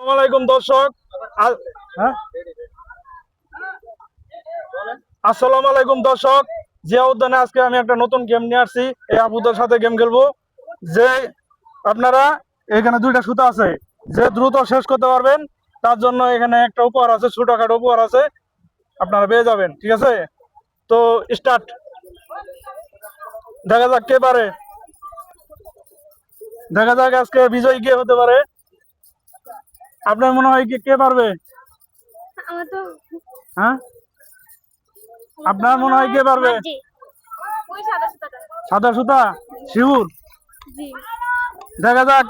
আসসালামাইকুম দর্শক। হ্যাঁ, আসসালামু আলাইকুম দর্শক। জিয়া উদ্যানে আজকে আমি একটা নতুন গেম নিয়ে আসছি। এই আপুদের সাথে গেম খেলবো। যে আপনারা এখানে দুইটা সুতা আছে, যে দ্রুত শেষ করতে পারবেন তার জন্য এখানে একটা উপহার আছে, ছোটখাটো উপহার আছে, আপনারা পেয়ে যাবেন। ঠিক আছে, তো স্টার্ট। দেখা যাক কে পারে, দেখা যাক আজকে বিজয়ী কে হতে পারে। আপনার মনে হয় কি কে পারবে? আমার তো হ্যাঁ, আপনার মনে হয় কে পারবে? জি ওই সাদা সুতাটা সাদা সুতা শিউর। জি দেখা যাক,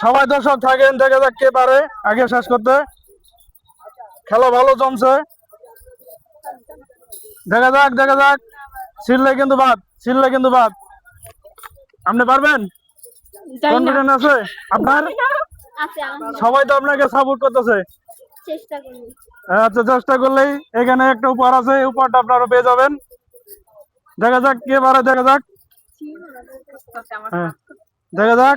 সবাই দর্শক থাকেন, দেখা যাক কে পারে আগে শেষ করতে। খেলা ভালো জমছে, দেখা যাক দেখা যাক। ছিললে কিন্তু বাদ, ছিললে কিন্তু বাদ। আপনি পারবেন? কনফিডেন্ট আছে আপনার? আছে সবাই তো আপনাকে সাপোর্ট করতেছে। চেষ্টা করি। আচ্ছা, চেষ্টা করলেই এখানে একটা উপহার আছে, এই উপহারটা আপনারা পেয়ে যাবেন। দেখা যাক কে পারে, দেখা যাক। হ্যাঁ, দেখা যাক।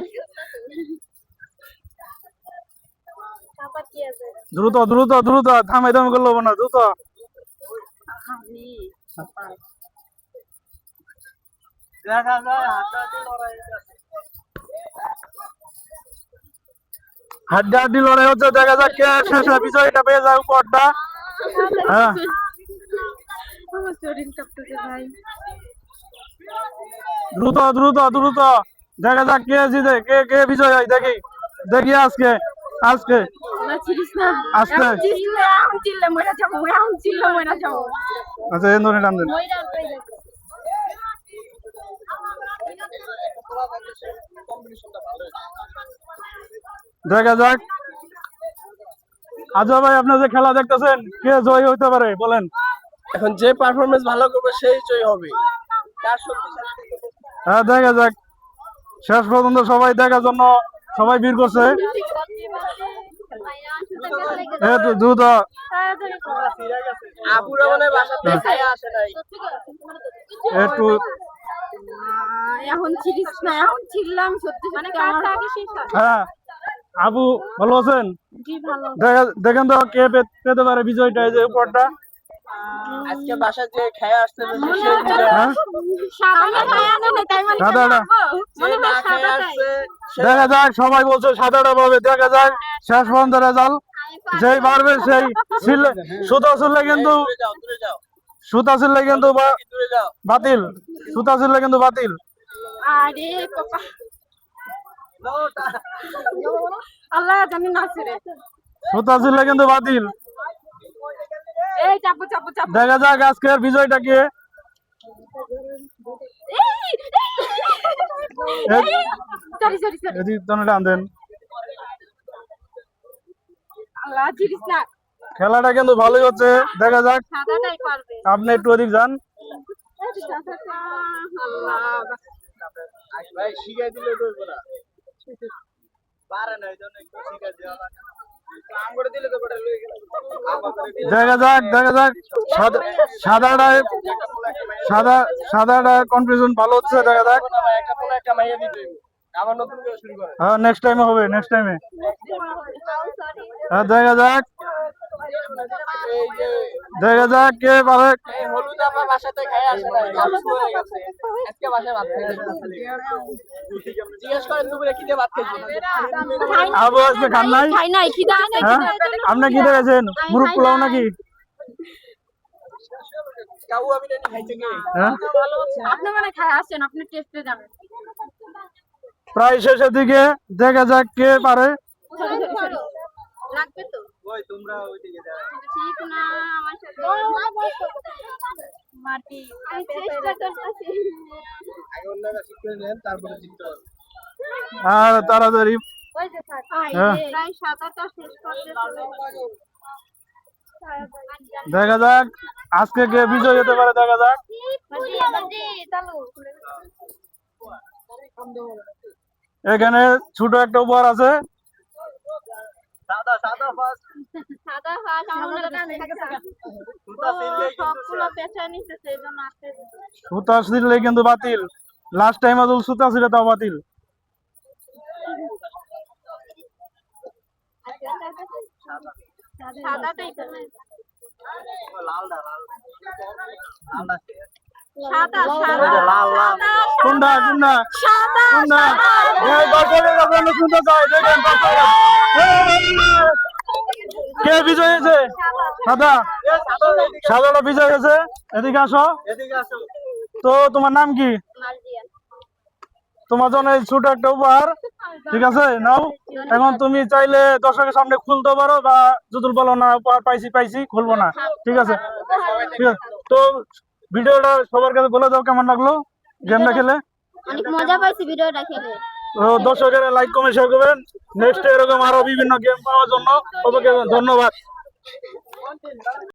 তারপর কি আছে? দ্রুত দ্রুত দ্রুত, থামাই থামাই করলে হবে না, দ্রুত। হাড্ডাহাড্ডি লড়াই হচ্ছে, দেখা যাক কে শেষে বিজয়ীটা পেয়ে যায় উপহারটা। হ্যাঁ, আমার শরীর কাঁপতেছে ভাই। দ্রুত দ্রুত দ্রুত, দেখা যাক কে জিতে, কে কে বিজয় হয়। দেখি দেখি আজকে আজকে না চিরিস না। আজকে এখন চিল্লে মরে যাবো, এখন চিল্লে মরে যাবো। আচ্ছা, এই ধরে টান দেন। মইরা কই যাবো? দেখা যাক। আজা ভাই, আপনি যে খেলা দেখতেছেন, কে জয় হইতে পারে বলেন? এখন যে পারফরমেন্স ভালো করবে সেই জয় হবে। তার হ্যাঁ, দেখা যাক। শেষ পর্যন্ত সবাই দেখার জন্য সবাই ভিড় করছে। এই তো দ্রুত। তাড়াতাড়ি করো। আপুরা মানে বাসাতে খাইয়া আসে নাই। একটু এখন চিরিস না, এখন চিল্লাম সত্যি মানে কাজটা আগে শেষ হয়। হ্যাঁ, আবু ভালো আছেন? জি ভালো। দেখেন তো কে পেতে পারে বিজয়টা, এই যে উপহারটা। আজকে বাসা যে খাইয়া আসতে হবে সেই বিজয়। হ্যাঁ, সাদা খায়া না তাই মানে সাদাটা। যে না খাইয়া আসছে দেখা যাক, সবাই বলছে সাদাটা পাবে, দেখা যাক শেষ পর্যন্ত রেজাল্ট। যেই পারবে সেই ছিলে, সুতা ছিলে কিন্তু, দূরে যাও, দূরে যাও, সুতা ছিলে কিন্তু দূরে যাও। বাতিল, সুতা ছিলে কিন্তু বাতিল। আরে পাপা আল্লাহ জানি না রে। সুতা ছিলে কিন্তু বাতিল। এই চাপো চাপো চাপো। দেখা যাক আজকের বিজয়টা কে। Sorry sorry sorry. এদিক টান দেন। আল্লাহ চিরিস না। খেলাটা কিন্তু ভালোই হচ্ছে, দেখা যাক। সাদাটাই পারবে। আপনি একটু ওদিক যান। আল্লাহ ভাই শিখাই দিলে তো হইবো না। পারে না, এইজন্য একটু শিখাই দেওয়া লাগে। আম করে দিলে তো বড় লয়ে গেল। দেখা যাক দেখা যাক। সাদাটা, সাদা সাদাটা কনফিউশন ভালো হচ্ছে, দেখা যাক। একটা পোলা একটা মাইয়া দিতে হইবো। আবার নতুন করে শুরু করে। হ্যাঁ, নেক্সট টাইমে হবে, নেক্সট টাইমে। হ্যাঁ, দেখা যাক এই যে দেখা যাক কে পারে। এই হলুদ আপা বাসাতে খাইয়া আসে নাই। অসুস্থ হয়ে গেছে। আজকে বাসায় ভাত খাইছে। জিজ্ঞেস করেন দুপুরে কি দিয়ে ভাত খাইছে? আবু আজকে খান নাই? খাই নাই খিদা আছে হ্যাঁ, আপনি কি দেখেছেন? মুরগ পোলাও নাকি? কাউ আমি জানি খাইছে কি? হ্যাঁ, আপনি মানে খাই আসেন, আপনি টেস্টে যাবেন। প্রায় শেষের দিকে, দেখা যাক কে পারে। সরি সরি সরি লাগবে তো ওই তোমরা ওইদিকে যাও। ঠিক না আমার সাথে মাটি আমি চেষ্টা করতেছি। আগে অন্যরা শিখে নেন তারপরে জিততে হবে। আর তাড়াতাড়ি। ওই যে স্যার হ্যাঁ, প্রায় সাদাটা শেষ করতে চলে। দেখা যাক আজকে কে বিজয় হতে পারে, দেখা যাক। বাজি বাজি চালু। এখানে ছোট একটা উপহার আছে। সাদা সাদা ফার্স্ট সাদা হাঁস আমাদের কাছে সুতা সিললে কিন্তু সবগুলো পেঁচা নিচ্ছে সেজন্য আসতে সুতা ছিঁড়লে কিন্তু বাতিল। লাস্ট টাইম আদুল সুতা ছিল, তাও বাতিল। সাদাটাই তো লালটা সাদা লাল লাল কোনটা কোনটা সাদা কোনটা এই দর্শকের কাছে আমি শুনতে চাই দেখেন দর্শকেরা। কে বিজয় হয়েছে? সাদা। সাদাটা বিজয় হয়েছে। এদিকে আসো। এদিকে আসো তো তোমার নাম কি? মার্জিয়া তোমার জন্য এই ছোট একটা উপহার, ঠিক আছে নাও। এখন তুমি চাইলে দর্শকের সামনে খুলতে পারো বা যদি বলো না উপহার পাইছি পাইছি খুলবো না, ঠিক আছে? ঠিক আছে, তো ভিডিওটা সবার কাছে বলে দাও কেমন লাগলো গেমটা খেলে। অনেক মজা পাইছি ভিডিওটা খেলে তো দর্শকেরা লাইক কমেন্ট শেয়ার করবেন। নেক্সট এরকম আরো বিভিন্ন গেম পাওয়ার জন্য ওকে ধন্যবাদ।